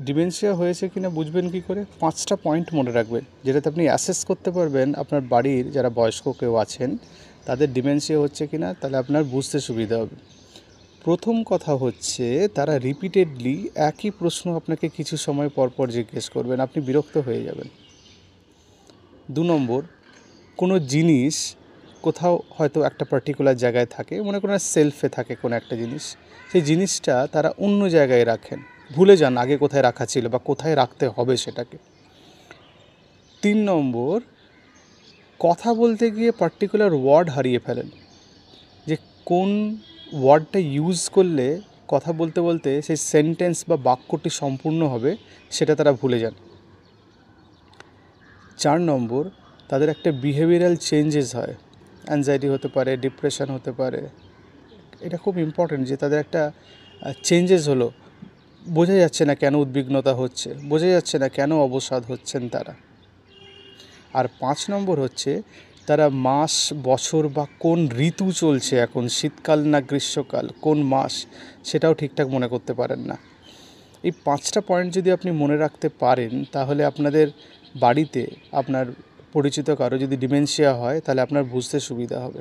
Dementia হয়েছে কিনা বুঝবেন কী করে? 5টা পয়েন্ট মনে রাখবেন, যেটাতে আপনি অ্যাসেস করতে পারবেন আপনার বাড়ির যারা বয়স্ক কেউ আছেন তাদের ডিমেনশিয়া হচ্ছে কিনা, তাহলে আপনার বুঝতে সুবিধা হবে। প্রথম কথা হচ্ছে, তারা রিপিটেডলি একই প্রশ্ন আপনাকে কিছু সময় পর পর জিজ্ঞেস করবেন, আপনি বিরক্ত হয়ে যাবেন। 2 নম্বর, কোনো জিনিস কোথাও হয়তো একটা পার্টিকুলার জায়গায় থাকে, মনে করেন সেলফে থাকে কোনো একটা জিনিস, সেই জিনিসটা তারা অন্য জায়গায় রাখেন, ভুলে যান আগে কোথায় রাখা ছিল বা কোথায় রাখতে হবে সেটাকে। 3 নম্বর, কথা বলতে গিয়ে পার্টিকুলার ওয়ার্ড হারিয়ে ফেলেন, যে কোন ওয়ার্ডটা ইউজ করলে কথা বলতে বলতে সেই সেন্টেন্স বা বাক্যটি সম্পূর্ণ হবে সেটা তারা ভুলে যান। 4 নম্বর, তাদের একটা বিহেভিয়ারাল চেঞ্জেস হয়, অ্যাংজাইটি হতে পারে, ডিপ্রেশন হতে পারে। এটা খুব ইম্পর্টেন্ট যে তাদের একটা চেঞ্জেস হলো, বোঝা যাচ্ছে না কেন উদ্বিগ্নতা হচ্ছে, বোঝা যাচ্ছে না কেন অবসাদ হচ্ছেন তারা। আর 5 নম্বর হচ্ছে, তারা মাস, বছর বা কোন ঋতু চলছে এখন, শীতকাল না গ্রীষ্মকাল, কোন মাস, সেটাও ঠিকঠাক মনে করতে পারেন না। এই 5টা পয়েন্ট যদি আপনি মনে রাখতে পারেন, তাহলে আপনাদের বাড়িতে আপনার পরিচিত কারো যদি ডিমেনশিয়া হয় তাহলে আপনার বুঝতে সুবিধা হবে।